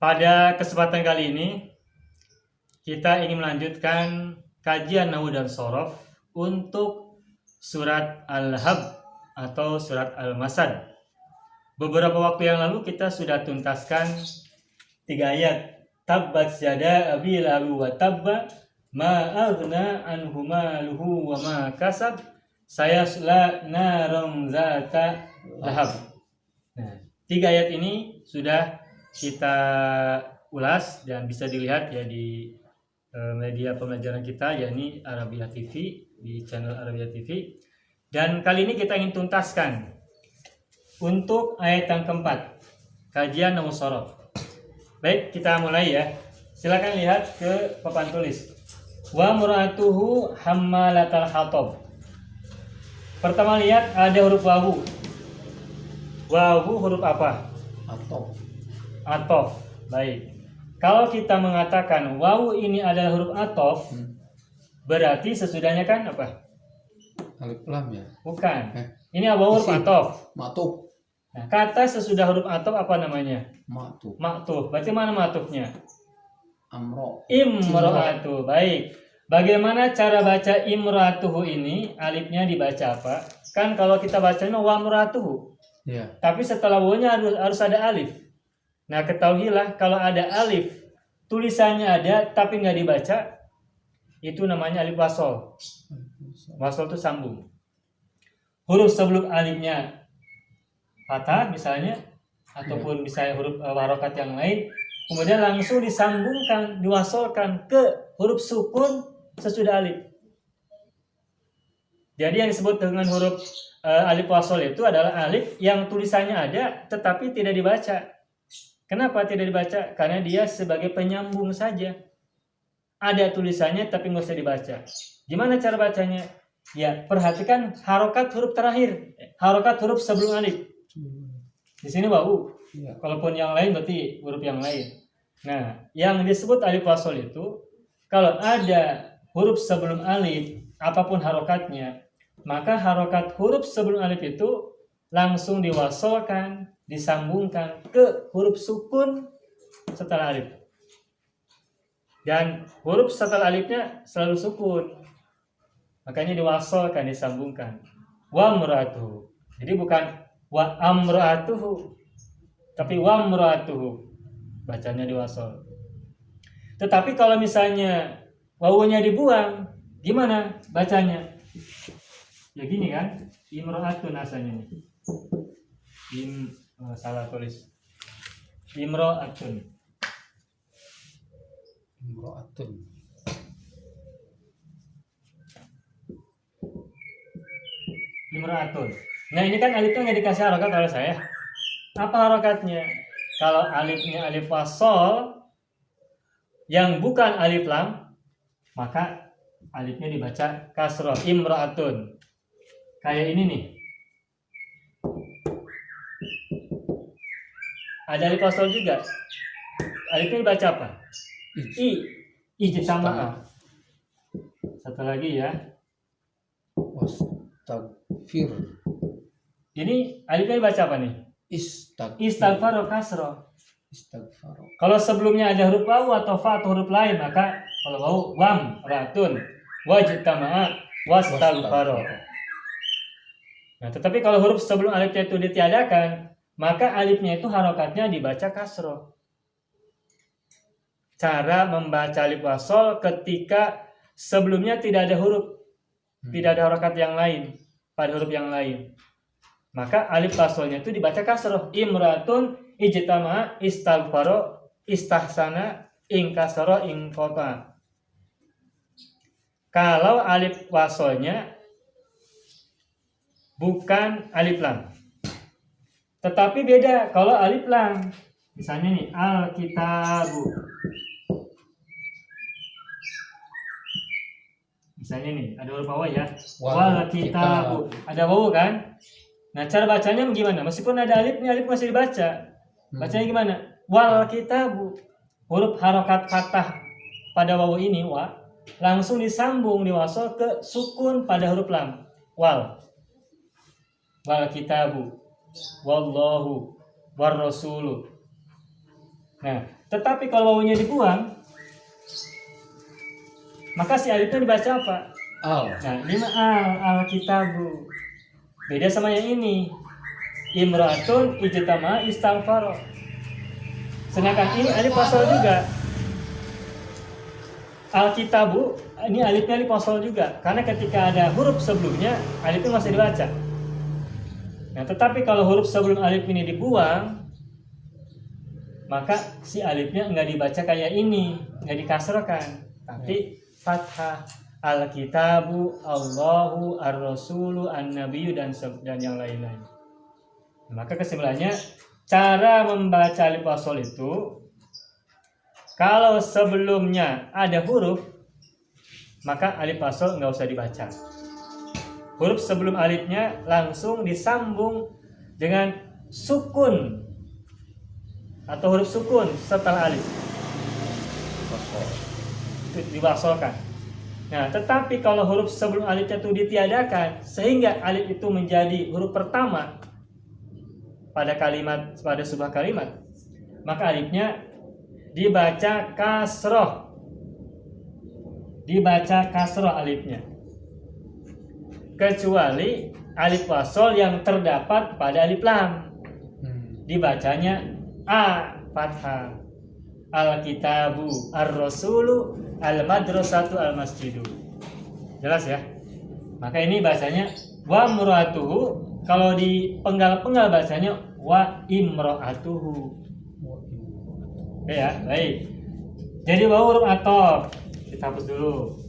Pada kesempatan kali ini kita ingin melanjutkan kajian Nahwu dan Shorof untuk surat Al-Hab atau surat Al-Masad. Beberapa waktu yang lalu kita sudah tuntaskan 3 ayat. Tabbat yada abi lahabi wa tabba ma aghna anhu maluhu wa ma kasab sayasla naran zata lahab. Nah, 3 ayat ini sudah kita ulas dan bisa dilihat ya di media pembelajaran kita, yakni Arabia TV, di channel Arabia TV. Dan kali ini kita ingin tuntaskan untuk ayat yang keempat, kajian Nahwu Shorof. Baik, kita mulai ya. Silakan lihat ke papan tulis. Wa muratuhu hammalatal hatab. Pertama lihat ada huruf wawu. Wawu huruf apa? Atof. Baik. Kalau kita mengatakan wawu ini adalah huruf atof, berarti sesudahnya kan apa? Alif lam ya? Bukan. Ini wawu huruf atof. Maktub. Nah, kata sesudah huruf atof apa namanya? Maktub. Maktuf. Berarti mana maktufnya? Amro. Imro'atu. Baik. Bagaimana cara baca imro'atuhu ini? Alifnya dibaca apa? Kan kalau kita bacanya wa muratuhu. Ya. Tapi setelah wawunya harus ada alif. Nah, ketahuilah kalau ada alif, tulisannya ada tapi nggak dibaca, itu namanya alif wasol. Wasol itu sambung. Huruf sebelum alifnya patah misalnya, ataupun bisa huruf harokat yang lain, kemudian langsung disambungkan, diwasolkan ke huruf sukun sesudah alif. Jadi yang disebut dengan huruf alif wasol itu adalah alif yang tulisannya ada tetapi tidak dibaca. Kenapa tidak dibaca? Karena dia sebagai penyambung saja. Ada tulisannya tapi nggak usah dibaca. Gimana cara bacanya? Ya, perhatikan harokat huruf terakhir, harokat huruf sebelum alif. Di sini wawu. Ya. Kalaupun yang lain berarti huruf yang lain. Nah, yang disebut alif wasol itu kalau ada huruf sebelum alif, apapun harokatnya, maka harokat huruf sebelum alif itu langsung diwasolkan, disambungkan ke huruf sukun setelah alif. Dan huruf setelah alifnya selalu sukun. Makanya diwasolkan, disambungkan. Wa muratuhu. Jadi bukan wa amratuhu, tapi wa muratuhu. Bacanya diwasol. Tetapi kalau misalnya wawunya dibuang, gimana bacanya? Ya gini kan? Imro'atun asalnya nih. Salah tulis. Imro'atun. Imro'atun. Imro'atun. Nah, ini kan alifnya nggak dikasih harokat oleh saya. Apa harokatnya? Kalau alifnya alif wasol yang bukan alif lam, maka alifnya dibaca kasroh. Imro'atun. Kayak ini nih. Ada alif wasol juga. Alifnya dibaca apa? Ijtama'a. Satu lagi ya. Wastagfir. Ini alifnya dibaca apa nih? Istighfar kasroh. Istighfar. Kalau sebelumnya ada huruf wawu atau fa atau huruf lain, maka kalau wawu wam ratun wajtama'a wastaghfar. Nah, tetapi kalau huruf sebelum alifnya itu ditiadakan, maka alifnya itu harokatnya dibaca kasroh. Cara membaca alif wasol ketika sebelumnya tidak ada huruf, tidak ada harokat yang lain pada huruf yang lain, maka alif wasolnya itu dibaca kasroh. Imratun ijtama istaghfaro istahsana inkasaro inkota. Kalau alif wasolnya bukan alif lam, tetapi beda kalau alif lam. Misalnya nih, al-kitabu. Misalnya nih, ada huruf wawu ya. Wal-kitabu. Ada wawu kan? Nah, cara bacanya gimana? Meskipun ada alifnya, alif masih dibaca. Bacanya gimana? Wal-kitabu. Huruf harokat fathah pada wawu ini, wa, langsung disambung, diwasol ke sukun pada huruf lam. Wal-kitabu. Wallahu. War-rasulu. Nah, Tetapi kalau wawunya dibuang, maka si alifnya dibaca apa? Al. Nah, ini mah al-kitabu. Beda sama yang ini. Imra'atun ijtama istaghfara. Sedangkan ini alif wasal juga. Al-kitabu ini alifnya alif wasal juga. Karena ketika ada huruf sebelumnya, alif itu masih dibaca. Nah, tetapi kalau huruf sebelum alif ini dibuang, maka si alifnya enggak dibaca kayak ini, enggak dikasrokan, tapi fathah. Al-kitabu, Allahu, ar-rasulu, an-nabiyyu dan yang lain-lain. Maka kesimpulannya, cara membaca alif wasal itu, kalau sebelumnya ada huruf, maka alif wasal nggak usah dibaca. Huruf sebelum alifnya langsung disambung dengan sukun atau huruf sukun setelah alif. Itu diwasalkan. Nah, tetapi kalau huruf sebelum alifnya itu ditiadakan sehingga alif itu menjadi huruf pertama pada sebuah kalimat, maka alifnya dibaca kasroh. Dibaca kasroh alifnya. Kecuali alif wasol yang terdapat pada alif lam. Dibacanya a fathah. Al-kitabu, ar-rasulu, al-madrasatu, al-masjidu. Jelas ya? Maka ini bahasanya wa muratuhu. Kalau di penggal-penggal bahasanya wa imro'atuhu. Oke ya, baik. Jadi wa huruf athof. Kita hapus dulu.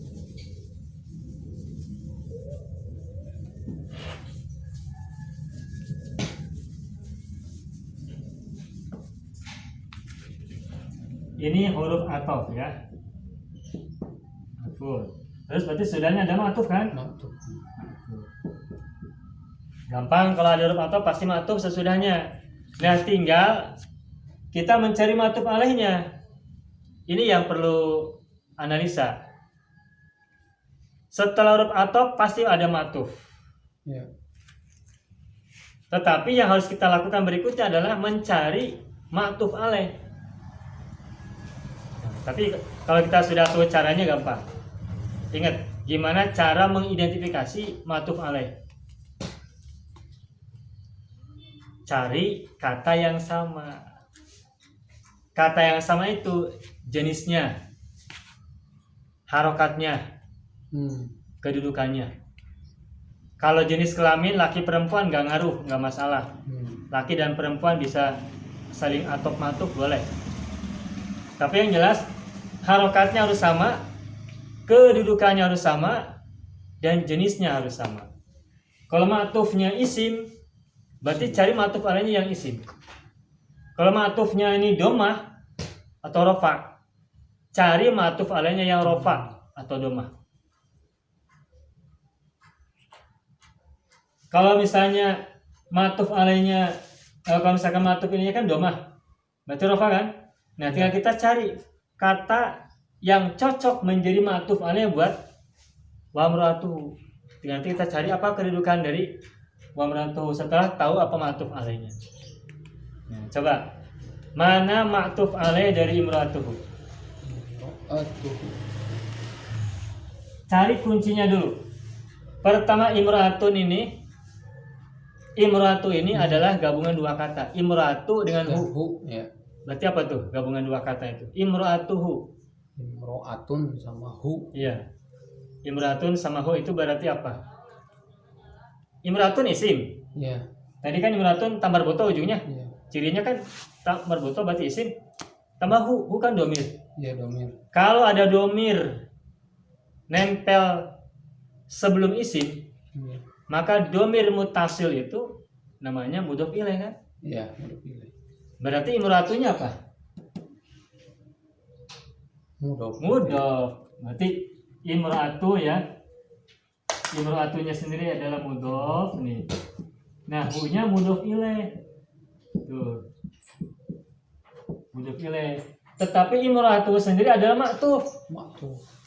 Ini huruf athof ya. Athof. Terus berarti sudahnya ada ma'tuf kan? Ma'tuf. Gampang kalau ada huruf athof pasti ma'tuf sesudahnya. Nah, tinggal kita mencari ma'tuf alaihnya. Ini yang perlu analisa. Setelah huruf athof pasti ada ma'tuf. Ya. Tetapi yang harus kita lakukan berikutnya adalah mencari ma'tuf alaih. Tapi kalau kita sudah tahu caranya gampang. Ingat, gimana cara mengidentifikasi ma'tuf alaih? Cari kata yang sama. Kata yang sama itu jenisnya, harokatnya, kedudukannya. Kalau jenis kelamin laki perempuan nggak ngaruh, nggak masalah. Laki dan perempuan bisa saling atop matuk boleh. Tapi yang jelas harokatnya harus sama, kedudukannya harus sama, dan jenisnya harus sama. Kalau ma'tufnya isim, berarti cari ma'tuf alaihnya yang isim. Kalau ma'tufnya ini domah atau rofa, cari ma'tuf alaihnya yang rofa atau domah. Kalau misalnya ma'tuf alaihnya, kalau misalkan ma'tuf ini kan domah, berarti rofa kan? Nah, tinggal kita cari kata yang cocok menjadi ma'tuf alaih buat wa muratuhu. Tinggal kita cari apa kedudukan dari wa muratuhu setelah tahu apa ma'tuf alaihnya. Nah, coba mana ma'tuf alaih dari imratuhu? Cari kuncinya dulu. Pertama imratun ini. Imratu ini adalah gabungan dua kata. Imratu dengan hu. Ya. Berarti apa tuh gabungan dua kata itu? Imratuhu. Imro'atun sama hu. Iya. Imratun sama hu itu berarti apa? Imratun isim. Ya. Tadi kan imratun tambah boto ujungnya. Ya. Cirinya kan tambah boto berarti isim. Tambah hu kan domir. Ya, domir. Kalau ada domir nempel sebelum isim, Ya. maka domir mutasil itu namanya mudhof ilaih kan? Ya, mudhof ilaih. Berarti imratunya apa? Mudhof. Berarti imratu ya. Imratunya sendiri adalah mudhof nih. Nah, hu-nya mudhof ilaih. Tuh. Mudhof ilaih. Tetapi imratu sendiri adalah ma'tuf. Ma'tuf.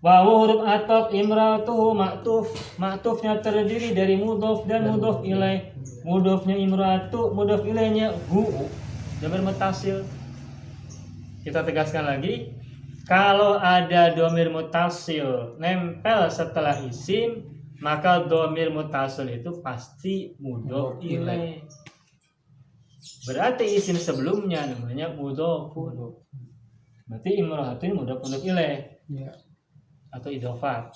Wawu huruf ataf imratuhu ma'tuf. Ma'tufnya terdiri dari mudhof dan mudhof ilaih. Mudhofnya imratu, mudhof ilaihnya hu. Domir mutasil. Kita tegaskan lagi, kalau ada domir mutasil nempel setelah isim, maka domir mutasil itu pasti mudhof ilaih. Berarti isim sebelumnya namanya mudhofun. Berarti imro'atun mudhof ilaih Ya. atau idhofat.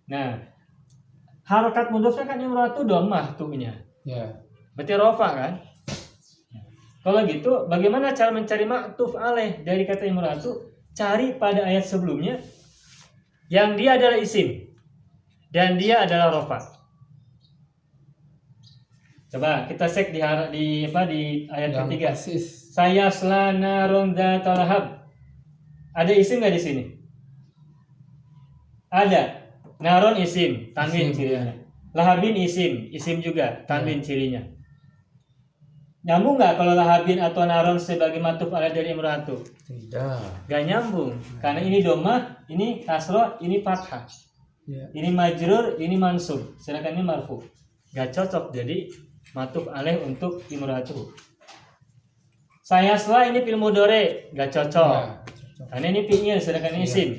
Nah, harokat mudhofnya kan imro'atu dhammah tuhnya. Ya. Berarti rofa kan? Kalau gitu, bagaimana cara mencari ma'tuf alaih dari kata imro'atu? Cari pada ayat sebelumnya yang dia adalah isim dan dia adalah rofa. Coba kita cek di ayat Yang ketiga. persis. Saya selana ronda talahab. Ada isim nggak di sini? Ada. Naron isim, tanwin Isim, cirinya. Lahabin isim juga, tanwin cirinya. Nyambung nggak kalau lahabin atau naron sebagai matuf alaih dari imro'atu? Tidak. Gak nyambung, karena ini domah, ini kasroh, ini fathah. Ya. Ini majrur, ini mansub, sedangkan ini marfu. Gak cocok jadi matuf alaih untuk imro'atu. Saya setelah ini fil mudhari, gak cocok. Ya, cocok. Karena ini fi'il, sedangkan ini isim.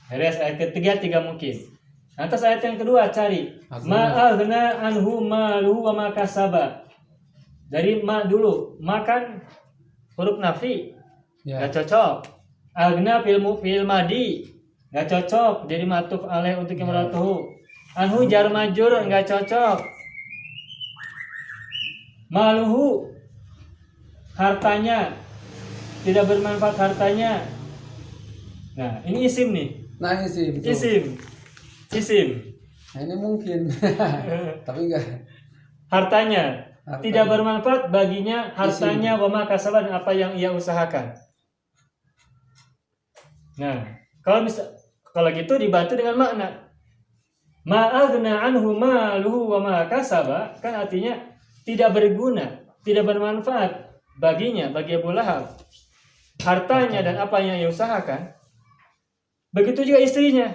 Beres, ayat ketiga 3 mungkin. Lantas ayat yang kedua cari ma'aghna anhu maluhu wa ma kasaba. Dari ma dulu, makan huruf nafi, Ya. gak cocok. Aghna fil madi, gak cocok jadi matuf alaih untuk imro'atuhu. Anhu jar majur, gak cocok. Maluhu, hartanya, tidak bermanfaat hartanya. Nah, ini isim nih. Nah, isim. Betul. Isim. Nah, ini mungkin. Tapi enggak. Hartanya tidak bermanfaat baginya hartanya wa ma kasaba, dan apa yang ia usahakan. Nah, kalau gitu dibantu dengan makna ma'aghna anhu maluhu wa ma kasaba, kan artinya tidak berguna, tidak bermanfaat baginya, bagi Abu Lahab, hartanya dan apa yang ia usahakan. Begitu juga istrinya.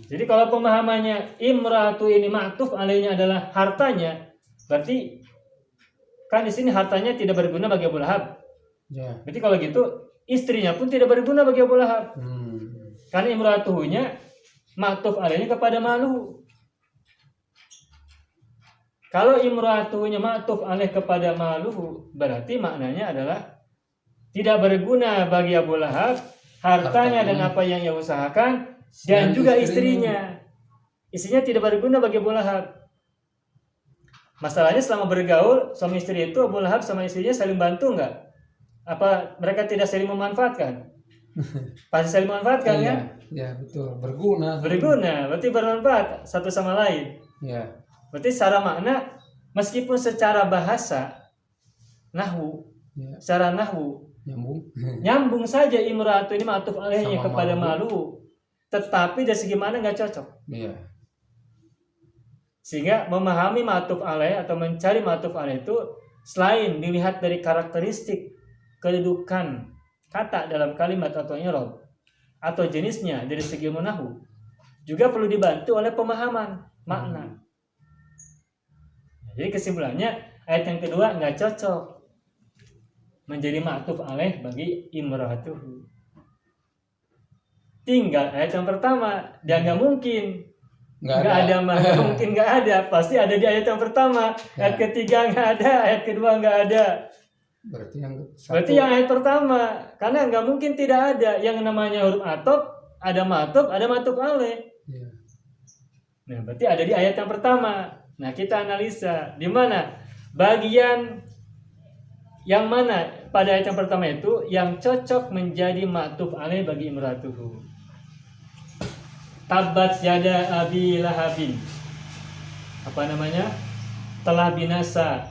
Jadi kalau pemahamannya imra'atu ini ma'tuf alaihnya adalah hartanya, berarti kan di sini hartanya tidak berguna bagi Abu Lahab. Ya. Berarti kalau gitu istrinya pun tidak berguna bagi Abu Lahab. Karena imra'atuhunya ma'tuf alaihnya kepada maluhu. Kalau imra'atuhunya ma'tuf alaih kepada maluhu, berarti maknanya adalah tidak berguna bagi Abu Lahab hartanya dan apa yang ia usahakan, dan juga istrinya. Istrinya tidak berguna bagi Abu Lahab. Masalahnya selama bergaul suami istri itu, Abu Lahab sama istrinya saling bantu nggak? Apa mereka tidak saling memanfaatkan? Pasti saling memanfaatkan Ya, kan? ya betul. Berguna. Berguna, berarti bermanfaat satu sama lain. Ya. Berarti secara makna, meskipun secara bahasa nahwu, Ya. secara nahwu Nyambung. saja imra'atu ini ma'tuf alaihnya Sama kepada malu. malu, tetapi dari segi mana nggak cocok. Iya. Sehingga memahami ma'tuf alaih atau mencari ma'tuf alaih itu selain dilihat dari karakteristik kedudukan kata dalam kalimat atau i'rab atau jenisnya dari segi nahwu, juga perlu dibantu oleh pemahaman makna. Jadi kesimpulannya ayat yang kedua nggak cocok menjadi ma'tuf alaih bagi imra'atuhu. Tinggal ayat yang pertama, dan nggak mungkin nggak ada, mungkin nggak ada, pasti ada di ayat yang pertama. Ayat ketiga nggak ada, ayat kedua nggak ada. Berarti yang ayat pertama, karena nggak mungkin tidak ada yang namanya huruf atop, ada ma'tuf alaih. Ya. Nah, berarti ada di ayat yang pertama. Nah, kita analisa di mana bagian yang mana pada ayat yang pertama itu yang cocok menjadi ma'tuf alaih bagi imra'atuhu. Tabbat yada abi lahabin. Apa namanya? Telah binasa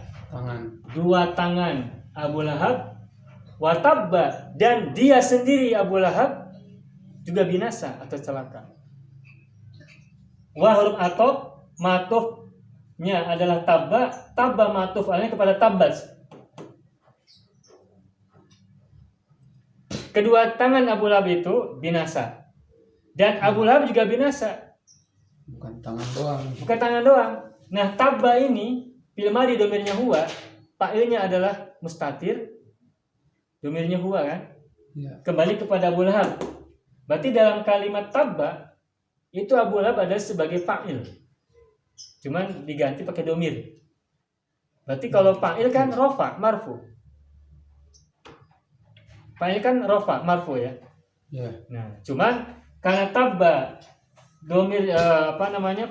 dua tangan Abu Lahab, wa tabba, dan dia sendiri Abu Lahab juga binasa atau celaka. Wa huruf atop ma'tufnya adalah tabba ma'tuf alaih kepada tabbat. Kedua tangan Abu Lahab itu binasa, dan Abu Lahab juga binasa. Bukan tangan doang. Nah, tabba ini fil madi domirnya huwa, fa'ilnya adalah mustatir, domirnya huwa kan? Ya. Kembali kepada Abu Lahab. Berarti dalam kalimat tabba itu Abu Lahab adalah sebagai fa'il. Cuman diganti pakai domir. Berarti kalau fa'il kan rofa, marfu. Fa'il kan rofa, marfu ya. Ya. Nah, cuman karena tabba domir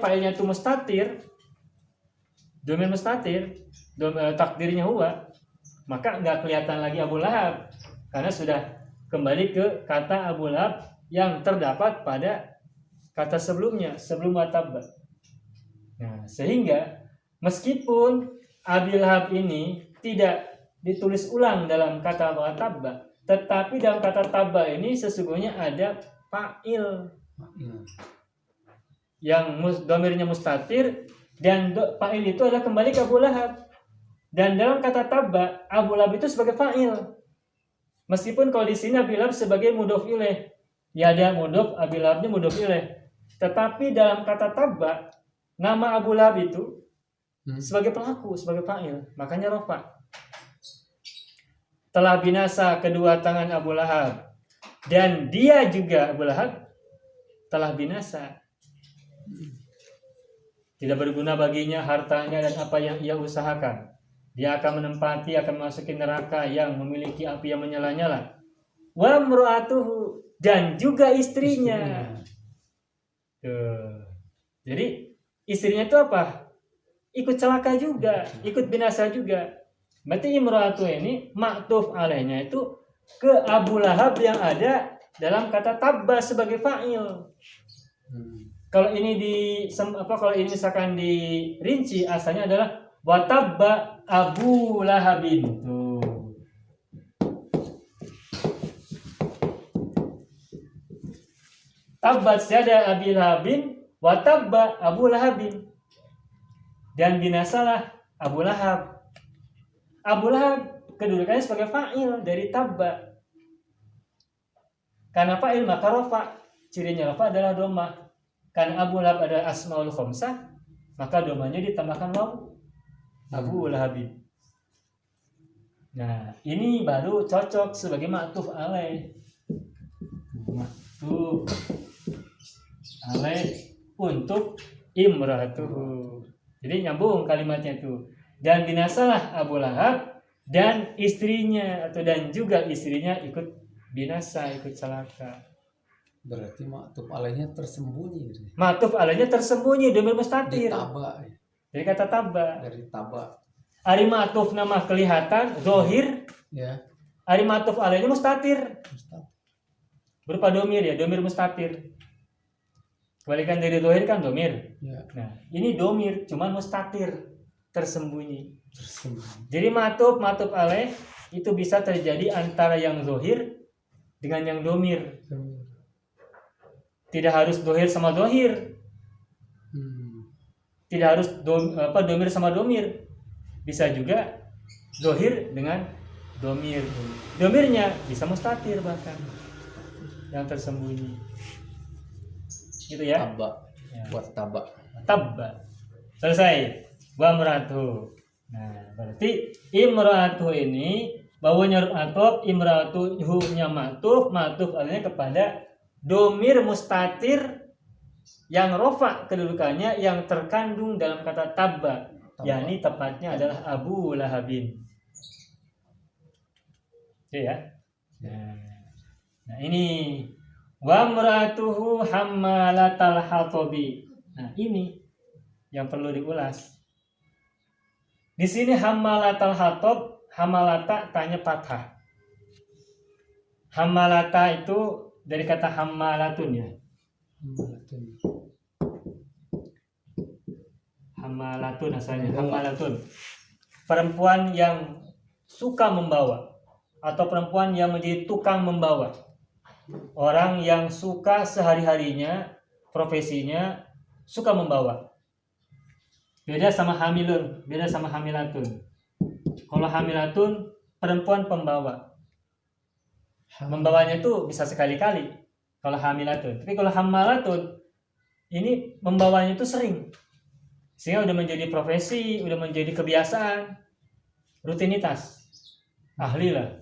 fa'ilnya itu mustatir, domir mustatir, takdirnya huwa, maka nggak kelihatan lagi Abu Lahab karena sudah kembali ke kata Abu Lahab yang terdapat pada kata sebelumnya, sebelum watabba. Nah, sehingga meskipun Abi Lahab ini tidak ditulis ulang dalam kata watabba, tetapi dalam kata tabba ini sesungguhnya ada fa'il yang domirnya mustatir, dan fa'il itu adalah kembali ke Abu Lahab. Dan dalam kata tabba, Abu Lahab itu sebagai fa'il. Meskipun kalau di sini Abi Lahab sebagai mudhof ilaih, ya ada mudhof, Abi Lahabnya mudhof ilaih. Tetapi dalam kata tabba, nama Abu Lahab itu sebagai pelaku, sebagai fa'il, makanya rofa. Telah binasa kedua tangan Abu Lahab, dan dia juga Abu Lahab telah binasa. Tidak berguna baginya hartanya dan apa yang ia usahakan. Dia akan menempati, akan memasuki neraka yang memiliki api yang menyala-nyala. Wa mru'atuhu, dan juga istrinya. Tuh. Jadi istrinya itu apa? Ikut celaka juga, ikut binasa juga. Berarti imru'atuhu ini ma'tuf alaihnya itu ke Abu Lahab yang ada dalam kata tabba sebagai fa'il. Kalau ini kalau ini misalkan dirinci, asalnya adalah watabba Abu Lahabin. Tuh. Tabbat syada Abi Lahabin watabba Abu Lahabin. Dan binasalah Abu Lahab. Abu Lahab kedudukannya sebagai fa'il dari tabba. Karena fa'il maka rofa. Cirinya rofa adalah doma. Karena Abu Lahab adalah asmaul khamsah, maka domanya ditambahkan waw. Abu Lahabin. Nah, ini baru cocok sebagai ma'tuf alaih. Ma'tuf alaih untuk imratuhu. Jadi nyambung kalimatnya itu. Dan binasalah Abu Lahab dan istrinya, atau dan juga istrinya ikut binasa, ikut celaka. Berarti ma'tuf alaihnya tersembunyi. Ma'tuf alaihnya tersembunyi, domir mustatir. Taba. Dari kata tabba. Dari taba. Ari ma'tuf nama kelihatan, zohir. Ya. Ari ma'tuf alaihnya mustatir. Berupa domir ya, domir mustatir. Kebalikan dari zohir kan domir. Ya. Nah, ini domir, cuman mustatir, tersembunyi. Tersembunyi. Jadi ma'tuf alaih itu bisa terjadi antara yang zohir dengan yang domir. Tidak harus zohir sama zohir. Tidak harus domir sama domir. Bisa juga zohir dengan domir. Domirnya bisa mustatir bahkan, yang tersembunyi. Gitu ya. Taba. Ya. Buat taba. Tabba. Selesai. Wa imra'atuhu. Nah, berarti imra'atuhu ini bawanya huruf athof, imra'atuhu-nya ma'tuf alaihnya kepada domir mustatir yang rofa kedudukannya yang terkandung dalam kata tabba, yakni tepatnya adalah Abu Lahabin. Oke ya. Nah ini wa mra'atuhu hammalatal hatabi. Nah ini yang perlu diulas. Di sini hammalatal hatab, hamalata tanya fathah. Hamalata itu dari kata hammalatun ya. Hammalatun asalnya, hammalatun. Perempuan yang suka membawa atau perempuan yang menjadi tukang membawa. Orang yang suka sehari-harinya, profesinya suka membawa. Beda sama hamilun, beda sama hamilatun. Kalau hamilatun perempuan pembawa. Membawanya itu bisa sekali-kali kalau hamilatun. Tapi kalau hammalatun ini membawanya itu sering. Sehingga udah menjadi profesi, udah menjadi kebiasaan, rutinitas. Ahli lah.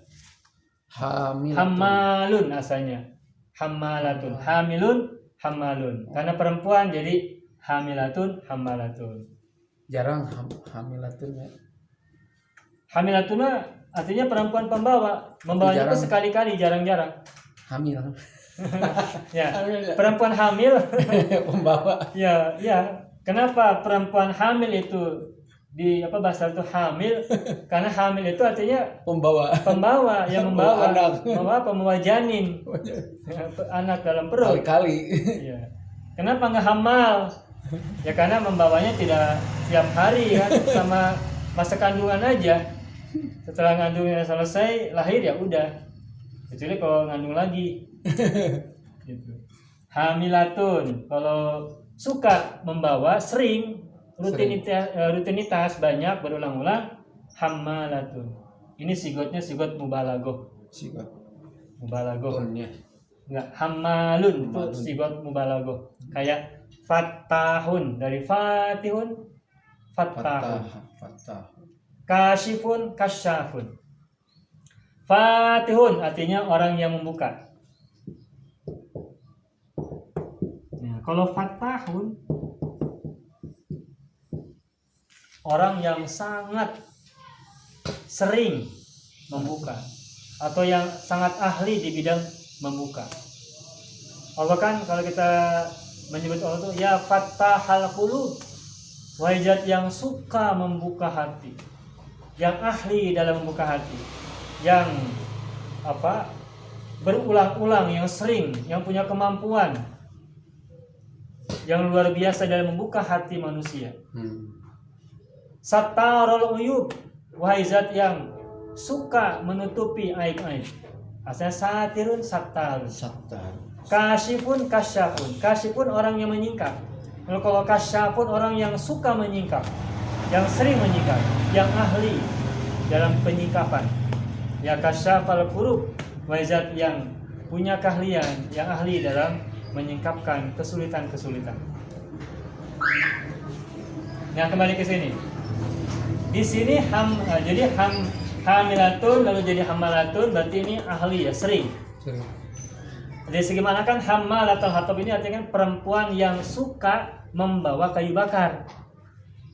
Hamilatun. Hammalun asalnya. Hammalatun. Hamilun, hammalun. Karena perempuan jadi hamilatun, hammalatun. Jarang hamilatun ya. Hamilatun mah artinya perempuan pembawa. Membawanya itu jarang. sekali-kali, jarang-jarang. Hamil. Ya, Hamil ya. perempuan hamil. Pembawa. Ya, ya. Kenapa perempuan hamil itu di bahasa itu hamil? Karena hamil itu artinya Pembawa. pembawa yang membawa, Anak. membawa janin, anak dalam perut. Kali-kali. Ya. Kenapa nggak hamal? Ya karena membawanya tidak tiap hari kan, sama masa kandungan aja. Setelah kandungnya selesai lahir ya udah. Kecuali kalau ngandung lagi. Gitu. Hamilatun kalau suka membawa sering rutinitas banyak berulang-ulang hammalatun. Ini sigotnya sigot mubalaghah. Sigot. Mubalaghah. Tunnya. Enggak, hammalun itu Hammalun. sigot mubalaghah. Kayak fattahun dari fatihun fattahun. Fattah. Kasyifun kasyafun. Fatihun artinya orang yang membuka. Nah, kalau fattahun orang yang sangat sering membuka atau yang sangat ahli di bidang membuka. Allah kan kalau kita menyebut Allah itu ya fattahal qulub, wahai zat yang suka membuka hati, yang ahli dalam membuka hati, yang berulang-ulang, yang sering, yang punya kemampuan yang luar biasa dalam membuka hati manusia. Sattarul uyub, wahai zat yang suka menutupi aib-aib. Asalnya satirun sattarun. Sattar. Kasyifun kasyafun. Kasyifun orang yang menyingkap. Kalau kasyafun orang yang suka menyingkap, yang sering menyingkap, yang ahli dalam penyingkapan. Ya kasyafal kurub, wahai zat yang punya keahlian, yang ahli dalam menyingkapkan kesulitan-kesulitan. Nah, kembali ke sini. Di sini jadi hamilatun lalu jadi hammalatun, berarti ini ahli ya, sering. Dari segi mana kan hammalatul hatab ini artinya kan perempuan yang suka membawa kayu bakar.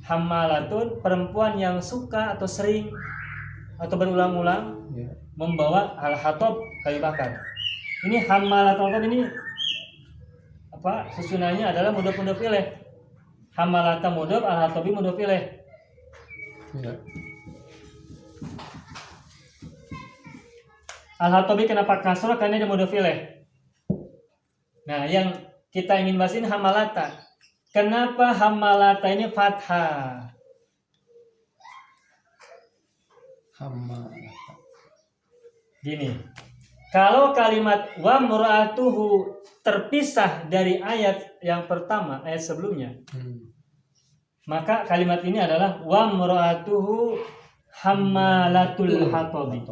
Hammalatun perempuan yang suka atau sering atau berulang-ulang membawa al-hatab kayu bakar. Ini hammalatul hatab ini susunannya adalah mudhof ilaih. Hammalata mudhof, al-hatabi mudhof ilaih. Ya. Al-hatabi kenapa kasrah? Karena dia mudhof ilaih. Nah, yang kita ingin bahas ini hammalata. Kenapa hammalata ini fathah? Hammalata. Gini. Kalau kalimat wa mura'atuhu terpisah dari ayat yang pertama, ayat sebelumnya, maka kalimat ini adalah wa mura'atuhu hammalatul hatabi.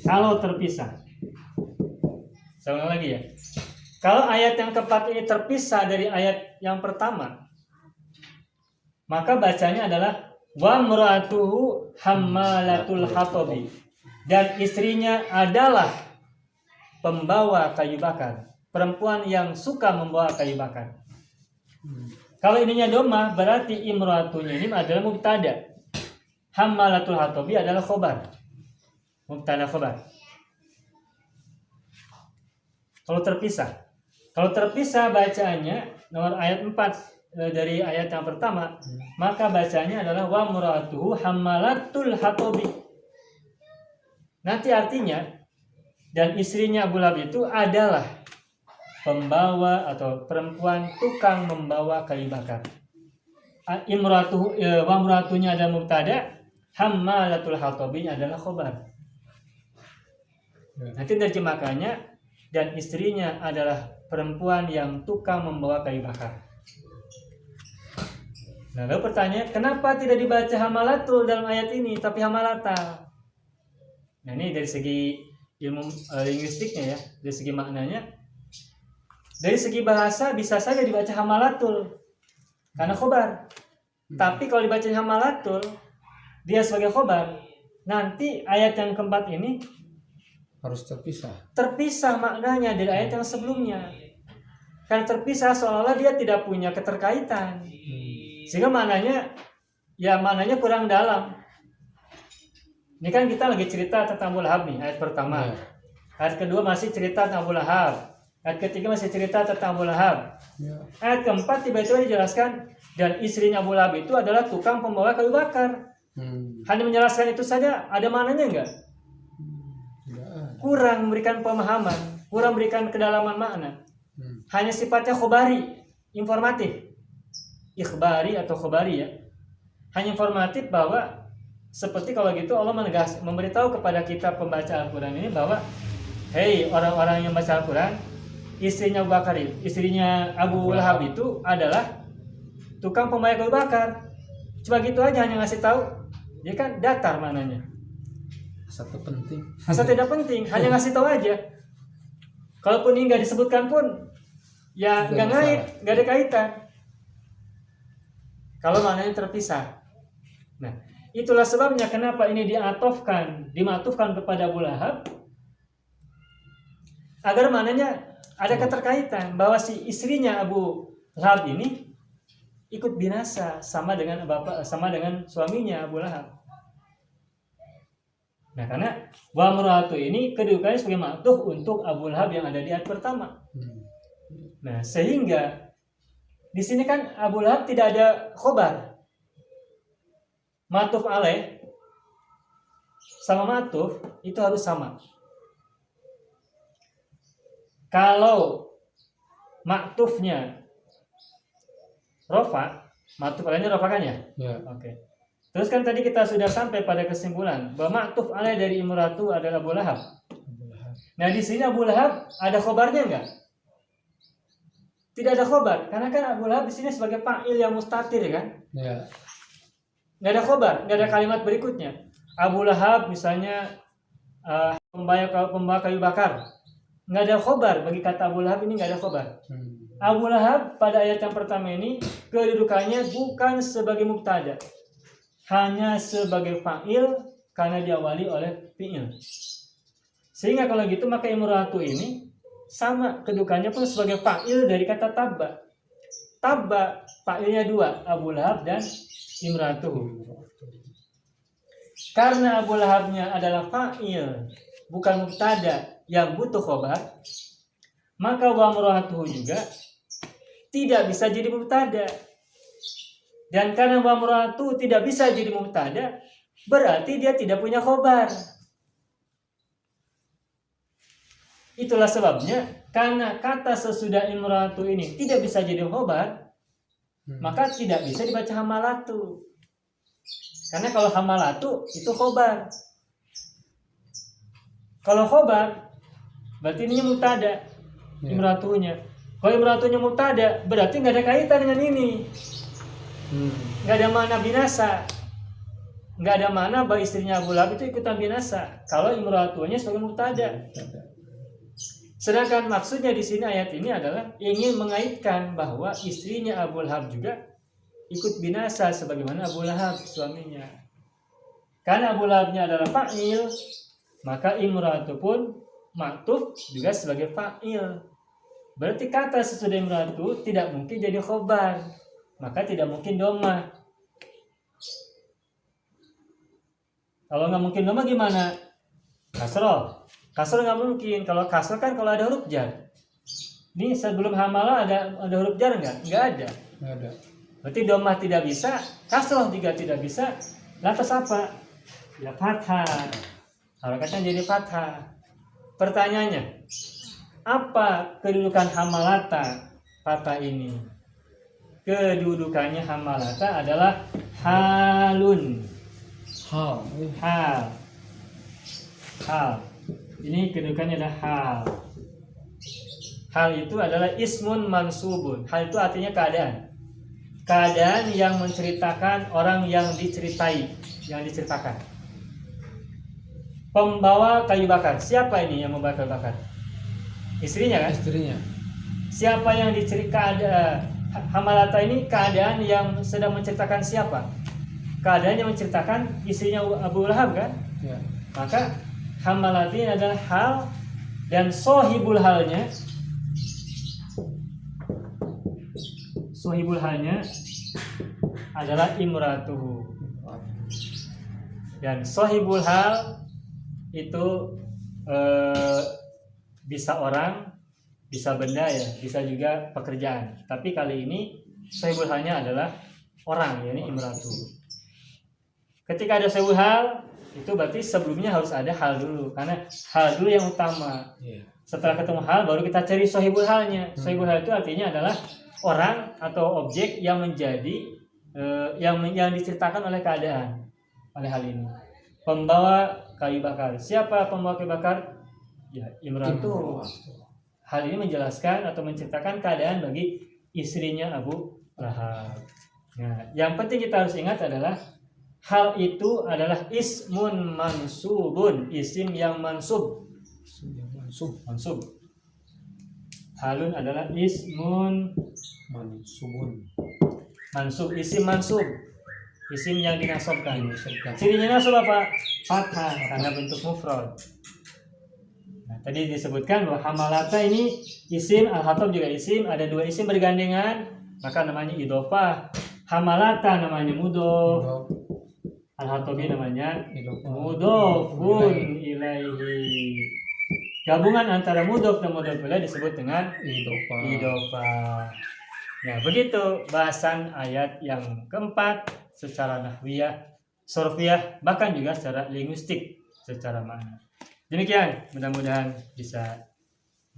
Kalau terpisah. Saya ulang lagi ya. Kalau ayat yang keempat ini terpisah dari ayat yang pertama, maka bacanya adalah wa mura'atuhu hammalatul hatabi, dan istrinya adalah pembawa kayu bakar, perempuan yang suka membawa kayu bakar. Kalau ininya domah berarti imra'atunya ini adalah mubtada, hammalatul hatabi adalah khobar, mubtada khobar. Kalau terpisah bacaannya nomor ayat 4 dari ayat yang pertama, maka bacanya adalah wa muratuhu hammalatul hatabi. Nanti artinya dan istrinya Abu Lahab itu adalah pembawa atau perempuan tukang membawa kayu bakar. Imratuhu wa muratunya adalah mubtada, hammalatul hatabi adalah khobar. Nanti terjemahkannya dan istrinya adalah perempuan yang tukang membawa kayu bakar. Nah, lalu pertanyaan, kenapa tidak dibaca hamalatul dalam ayat ini, tapi hamalata? Nah, ini dari segi ilmu linguistiknya ya, dari segi maknanya. Dari segi bahasa bisa saja dibaca hamalatul karena khobar. Tapi kalau dibaca hamalatul, dia sebagai khobar, nanti ayat yang keempat ini Harus terpisah. terpisah maknanya dari ayat yang sebelumnya. Karena terpisah seolah-olah dia tidak punya keterkaitan. Sehingga maknanya kurang dalam. Ini kan kita lagi cerita tentang Abu Lahab nih, ayat pertama. Ya. Ayat kedua masih cerita tentang Abu Lahab. Ayat ketiga masih cerita tentang Abu Lahab. Ya. Ayat keempat tiba-tiba dijelaskan dan istrinya Abu Lahab itu adalah tukang pembawa kayu bakar. Hanya menjelaskan itu saja, ada maknanya enggak? Tidak ada. Kurang memberikan pemahaman, kurang memberikan kedalaman makna. Hanya sifatnya khobari, informatif. Ikhbari atau khobari ya. Hanya informatif bahwa seperti kalau gitu Allah memberitahu kepada kita pembaca Al-Quran ini bahwa hei orang-orang yang baca Al-Quran, istrinya Abu Lahab itu adalah tukang pembawa kayu bakar. Cuma gitu aja, hanya ngasih tahu. Dia kan datar maknanya. Satu penting. Asal tidak penting, hanya ngasih tahu aja. Kalaupun ini nggak disebutkan pun, ya nggak ngait, nggak ada kaitan. Kalau maknanya terpisah. Nah, itulah sebabnya kenapa ini dimatufkan kepada Abu Lahab, agar maknanya ada keterkaitan bahwa si istrinya Abu Lahab ini ikut binasa sama dengan suaminya Abu Lahab. Nah, karena wa muratu ini kedudukannya sebagai ma'tuf untuk Abu Lahab yang ada di ayat pertama. Nah, sehingga di sini kan Abu Lahab tidak ada khobar. Ma'tuf alaih sama ma'tuf itu harus sama. Kalau ma'tufnya rofa, ma'tuf alaihnya rofa kan ya? Ya. Oke. Terus kan tadi kita sudah sampai pada kesimpulan bahwa ma'tuf alaih dari imratu adalah Abu Lahab. Nah, di sini Abu Lahab ada khobarnya enggak? Tidak ada khobar, karena kan Abu Lahab di sini sebagai fa'il yang mustatir kan? Ya. Nggak ada khobar, nggak ada kalimat berikutnya. Abu Lahab misalnya pembawa kayu bakar, nggak ada khobar bagi kata Abu Lahab ini, nggak ada khobar. Abu Lahab pada ayat yang pertama ini kedudukannya bukan sebagai mubtada, hanya sebagai fa'il karena diawali oleh fi'il. Sehingga kalau gitu maka imratu ini sama kedudukannya pun sebagai fa'il dari kata tabba. Tabba fa'ilnya dua, Abu Lahab dan imratuhu. Karena Abu Lahabnya adalah fa'il, bukan mubtada yang butuh khobar, maka wa imratuhu juga tidak bisa jadi mubtada. Dan karena wa imratuhu tidak bisa jadi mubtada, berarti dia tidak punya khobar. Itulah sebabnya karena kata sesudah imratu ini tidak bisa jadi khobar, maka tidak bisa dibaca hamalatu. Karena kalau hamalatu itu khobar. Kalau khobar berarti ini mubtada, imratunya. Kalau imratunya mubtada berarti nggak ada kaitan dengan ini. Nggak ada makna binasa. Nggak ada makna bahwa istrinya Abu Lahab itu ikutan binasa kalau imratunya sebagai mubtada. Sedangkan maksudnya di sini ayat ini adalah ingin mengaitkan bahwa istrinya Abu Lahab juga ikut binasa sebagaimana Abu Lahab suaminya. Karena Abu Lahabnya adalah fa'il, maka imratu pun ma'tuf juga sebagai fa'il. Berarti kata sesudah imratu tidak mungkin jadi khobar, maka tidak mungkin doma. Kalau nggak mungkin doma gimana? Kasroh. Kasroh nggak mungkin. Kalau kasroh kan kalau ada huruf jar. Ini sebelum hamalah ada huruf jar nggak? Nggak ada. Nggak ada. Berarti domah tidak bisa, kasroh juga tidak bisa. Lantas apa? Ya fathah. Harokatnya jadi fathah. Pertanyaannya, apa kedudukan hamalata fathah ini? Kedudukannya hamalata adalah halun. Hal. Ini kedudukannya adalah hal. Hal itu adalah ismun mansubun. Hal itu artinya keadaan. Keadaan yang menceritakan orang yang diceritai, yang diceritakan. Pembawa kayu bakar. Siapa ini yang membawa kayu bakar? Istrinya kan? Istrinya. Siapa yang diceritakan? Hamalata ini keadaan yang sedang menceritakan siapa? Keadaan yang menceritakan istrinya Abu Lahab kan? Ya. Maka hamalatin adalah hal dan sohibul halnya adalah imratuhu. Dan sohibul hal itu bisa orang, bisa benda ya, bisa juga pekerjaan. Tapi kali ini sohibul halnya adalah orang, yakni imratuhu. Ketika ada sohibul hal, itu berarti sebelumnya harus ada hal dulu, karena hal dulu yang utama. Setelah ketemu hal, baru kita cari sohibul halnya. Sohibul hal itu artinya adalah orang atau objek yang menjadi yang diceritakan oleh keadaan, oleh hal ini. Pembawa kayu bakar. Siapa pembawa kayu bakar? Ya, imratu. Hal ini menjelaskan atau menceritakan keadaan bagi istrinya Abu Lahab. Nah, yang penting kita harus ingat adalah hal itu adalah ismun mansubun, isim yang mansub. Mansub. Halun adalah ismun mansub, isim mansub, isim yang dinasobkan. Cirinya nasab apa? Fathah, karena bentuk mufrad. Nah, tadi disebutkan bahwa hamalata ini isim, al-hatab juga isim, ada dua isim bergandengan, maka namanya idhofah. Hamalata namanya mudhof, al-hatabi namanya mudhofun ilaihi. Gabungan antara mudhof dan mudhof ilaih disebut dengan idhofah. Nah, begitu bahasan ayat yang keempat secara nahwiyah, sorfiyah, bahkan juga secara linguistik, secara makna. Demikian, mudah-mudahan bisa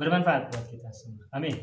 bermanfaat buat kita semua. Amin.